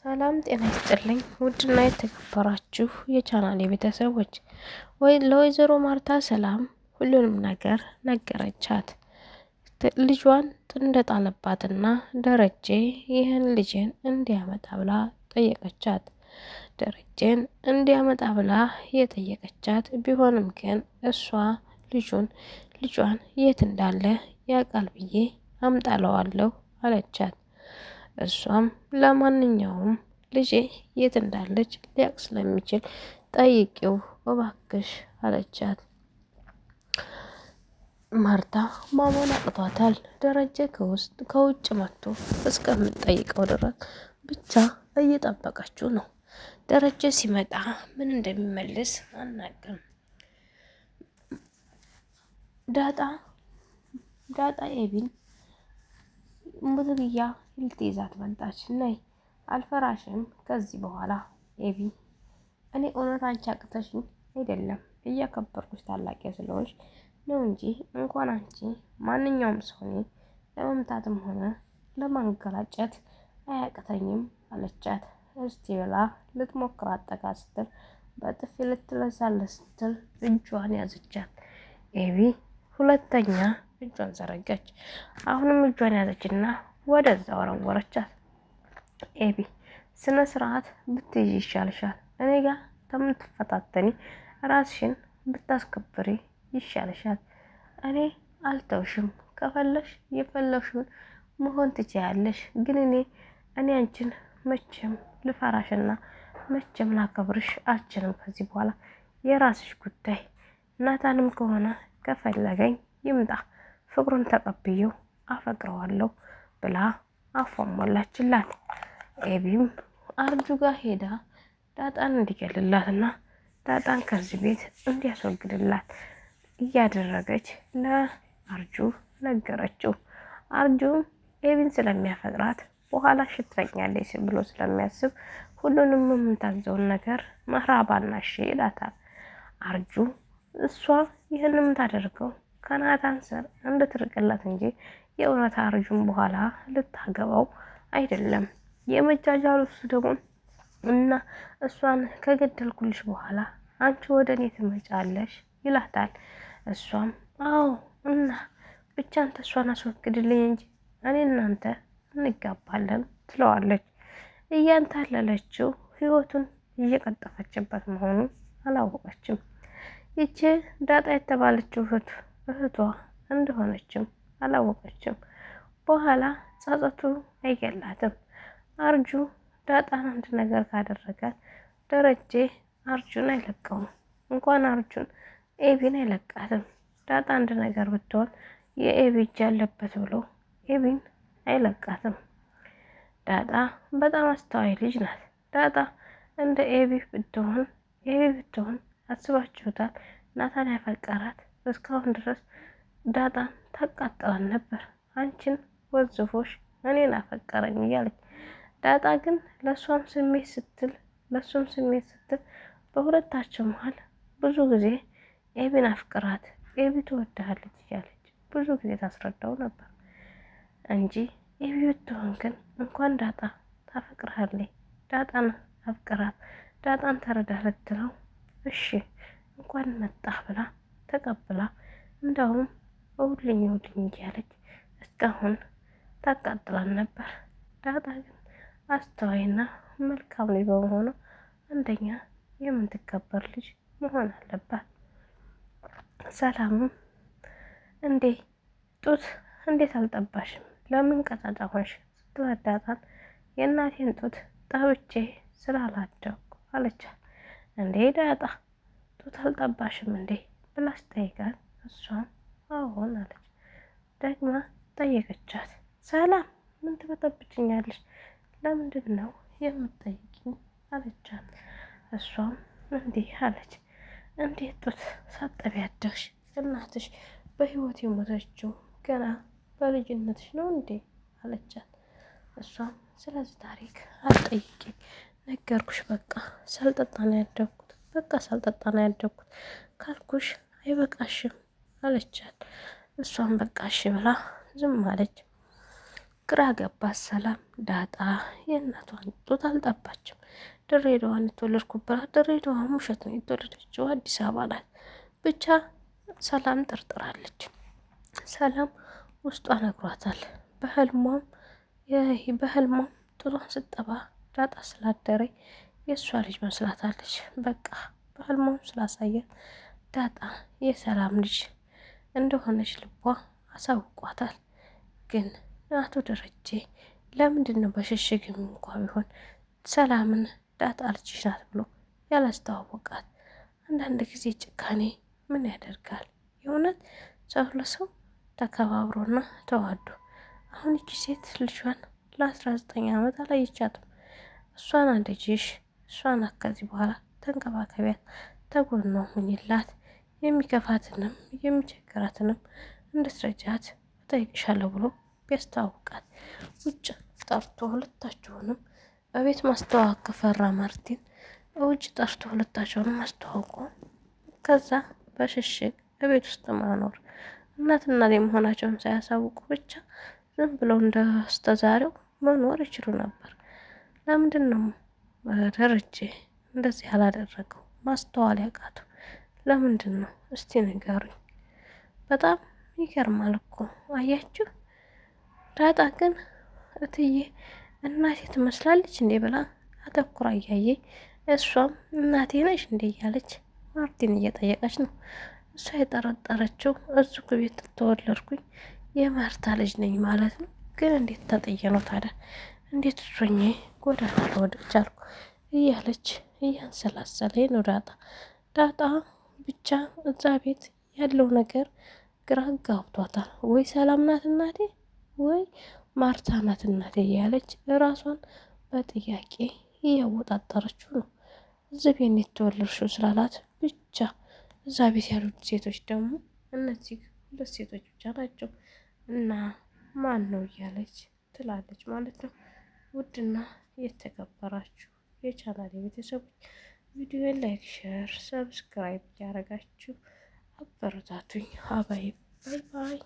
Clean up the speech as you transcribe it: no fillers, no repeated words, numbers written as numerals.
ሰላም ጤና ይስጥልኝ ውድና የተከበራችሁ የቻናሌ ቤተሰቦች ለወይዘሮ ማርታ ሰላም ሁሉንም ነገር ነገረቻት። ልጇን እንደጣለባትና ደረጀ ይህን ልጅን እንዲያመጣ ብላ ጠየቀቻት። ደረጀን እንዲያመጣ ብላ የጠየቀቻት ቢሆንም ግን እሷ ልጇን የት እንዳለ ያውቃል ብዬ አምጣለዋለሁ አለቻት። እሷም ለማንኛውም ልጄ የት እንዳለች ሊያውቅ ስለሚችል ጠይቂው እባክሽ አለቻት። ማርታ ማመን አቅቷታል። ደረጀ ከውጭ መጥቶ እስከምትጠይቀው ድረስ ብቻ እየጠበቀችው ነው። ደረጀ ሲመጣ ምን እንደሚመልስ አናውቅም። ዳጣ ኤቢን ሙትግያ ልትይዛት መጣች። ነይ አልፈራሽም ከዚህ በኋላ ኤቢ፣ እኔ እውነት አንቺ አቅተሽኝ አይደለም እያከበርኩሽ ታላቄ ስለሆንሽ ነው እንጂ እንኳን አንቺ ማንኛውም ሰው እኔን ለመምታትም ሆነ ለማንገላጨት አያቅተኝም አለቻት። እስቲ ብላ ልትሞክራት ጠጋ ስትል በጥፊ ልትለሳለት ስትል እጇን ያዘቻት። ኤቢ ሁለተኛ እጇን ዘረጋች። አሁንም እጇን ያዘችና ወደዛ ወረወረቻት። ኤቢ ስነ ስርዓት ብትይዥ ይሻልሻል። እኔ ጋር ከምትፈታተኒ ራስሽን ብታስከብሪ ይሻልሻል። እኔ አልተውሽም። ከፈለሽ የፈለሽውን መሆን ትችያለሽ። ግን እኔ አንቺን መቼም ልፈራሽና መቼም ላከብርሽ አልችልም። ከዚህ በኋላ የራስሽ ጉዳይ። ናታንም ከሆነ ከፈለገኝ ይምጣ፣ ፍቅሩን ተቀብዬው አፈቅረዋለሁ ብላ አፏን ሞላችላት። ኤቢም አርጁ ጋር ሄዳ ዳጣን እንዲገልላትና ዳጣን ከዚህ ቤት እንዲያስወግድላት እያደረገች ለአርጁ ነገረችው። አርጁም ኤቢን ስለሚያፈቅራት በኋላ ሽትረኛለች ብሎ ስለሚያስብ ሁሉንም የምታዘውን ነገር መህራባና እሺ ይላታል። አርጁ እሷ ይህንም ታደርገው ከናታን ስር እንድትርቅላት እንጂ የእውነት አርጁን በኋላ ልታገባው አይደለም። የመጃጃሉ እሱ ደግሞ እና እሷን ከገደልኩልሽ በኋላ አንቺ ወደ እኔ ትመጫለሽ ይላታል። እሷም አዎ እና ብቻ አንተ እሷን አስወግድልኝ እንጂ እኔ እናንተ እንጋባለን ትለዋለች። እያንታለለችው ህይወቱን እየቀጠፈችበት መሆኑን አላወቀችም። ይቺ ዳጣ የተባለችው እህቷ እንደሆነችም አላወቀችም። በኋላ ጸጸቱ አይገላትም። አርጁ ዳጣን አንድ ነገር ካደረጋት ደረጀ አርጁን አይለቀውም። እንኳን አርጁን ኤቢን አይለቃትም። ዳጣ አንድ ነገር ብትሆን የኤቢ እጅ አለበት ብሎ ኤቢን አይለቃትም። ዳጣ በጣም አስተዋይ ልጅ ናት። ዳጣ እንደ ኤቢ ብትሆን አስባችሁታል? ናታን ያፈቀራት እስካሁን ድረስ ዳጣን ታቃጥላን ነበር። አንቺን ወዝፎሽ እኔን አፈቀረኝ እያለች ዳጣ ግን ለሱም ስሜት ስትል በሁለታቸው መሀል ብዙ ጊዜ ኤቢን አፍቅራት፣ ኤቢ ትወድሃለች እያለች ብዙ ጊዜ ታስረዳው ነበር እንጂ ኤቢ ብትሆን ግን እንኳን ዳጣ ታፈቅርሃለች፣ ዳጣን አፍቅራት፣ ዳጣን ተረዳ ልትለው እሺ እንኳን መጣህ ብላ ተቀብላ እንደውም እውልኝ እያለች እስካሁን ታቃጥላን ነበር። ዳጣ ግን አስተዋይና መልካም ልጅ በመሆኗ አንደኛ የምትከበር ልጅ መሆን አለባት። ሰላምም ጡት እንዴት አልጠባሽም? ለምን ቀጫጫ ሆንሽ? ስትላት ዳጣን የእናቴን ጡት ጠብቼ ስላላደኩ አለቻት። እንዴ ዳጣ ጡት አልጠባሽም እንዴ ብላ ስጠይቃት እሷም አዎን አለች። ደግማ ጠየቀቻት። ሰላም ምን ትበጠብጭኛለሽ? ለምንድን ነው የምትጠይቂኝ? አለቻት። እሷም እንዲህ አለች። እንዴት ጡት ሳጠቢ ያደግሽ? እናትሽ በህይወት የሞተችው ገና በልጅነትሽ ነው እንዴ? አለቻት። እሷም ስለዚህ ታሪክ አትጠይቂኝ፣ ነገርኩሽ። በቃ ሳልጠጣ ነው ያደግኩት ካልኩሽ አይበቃሽም አለቻት። እሷም በቃ እሺ ብላ ዝም አለች። ግራ ገባት ሰላም። ዳጣ የእናቷን ጡት አልጠባችም። ድሬዳዋን የተወለድኩባት ድሬዳዋ ውሸት ነው፣ የተወለደችው አዲስ አበባ ናት። ብቻ ሰላም ጠርጥራለች። ሰላም ውስጧ ነግሯታል። በህልሟም ጡቷን ስጠባ ዳጣ ስላደረ የእሷ ልጅ መስላታለች። በቃ በህልሟም ስላሳያት ዳጣ የሰላም ልጅ እንደሆነች ልቧ አሳውቋታል። ግን አቶ ደረጀ ለምንድን ነው በሽሽግም እንኳ ቢሆን ሰላምን ዳጣ ልጅሽ ናት ብሎ ያላስተዋወቃት? አንዳንድ ጊዜ ጭካኔ ምን ያደርጋል? የእውነት ሰው ለሰው ተከባብሮና ተዋዶ። አሁን ይቺ ሴት ልጇን ለ19 ዓመት አላየቻትም። እሷን አንደጅሽ እሷን ከዚህ በኋላ ተንከባከቢያት፣ ተጎኗ ሁኝላት፣ የሚከፋትንም የሚቸግራትንም እንድትረጃት እጠይቅሻለሁ ብሎ ቢያስተዋውቃት ውጭ ጠርቶ ሁለታቸውንም በቤት ማስተዋወቅ ከፈራ ማርቲን ውጭ ጠርቶ ሁለታቸውንም አስተዋውቆ ከዛ በሽሽግ በቤት ውስጥ ማኖር እናትና መሆናቸውን ሳያሳውቁ ብቻ ዝም ብለው እንደስተዛሬው መኖር ይችሉ ነበር። ለምንድን ነው ደረጀ እንደዚህ ያላደረገው? ማስተዋል ያቃተው ለምንድን ነው? እስቲ ንገሩኝ። በጣም ይገርማል እኮ አያችሁ። ዳጣ ግን እትዬ እናቴ ትመስላለች እንዴ ብላ አተኩራ እያየ እሷም እናቴ ነሽ እንዴ እያለች ማርቲን እየጠየቀች ነው። እሷ የጠረጠረችው እሱ ቤት ተወለድኩኝ የማርታ ልጅ ነኝ ማለት ነው። ግን እንዴት ተጥዬ ነው ታዲያ? እንዴት እሶኜ ጎዳና ልወድቅ ቻልኩ? እያለች እያንሰላሰለ ነው ዳጣ ብቻ እዛ ቤት ያለው ነገር ግራ ጋብቷታል። ወይ ሰላም ናት እናቴ ወይ ማርታ ናት እናቴ እያለች ራሷን በጥያቄ እያወጣጠረችው ነው። እዚህ ቤት የተወለድሽው ስላላት ብቻ እዛ ቤት ያሉት ሴቶች ደግሞ እነዚህ ሁለት ሴቶች ብቻ ናቸው እና ማን ነው እያለች ትላለች ማለት ነው። ውድና የተከበራችሁ የቻናሌ ቤተሰቦች ቪዲዮን ላይክ፣ ሼር፣ ሰብስክራይብ እያደረጋችሁ አበረታቱኝ። ሀባይ ባይ ባይ።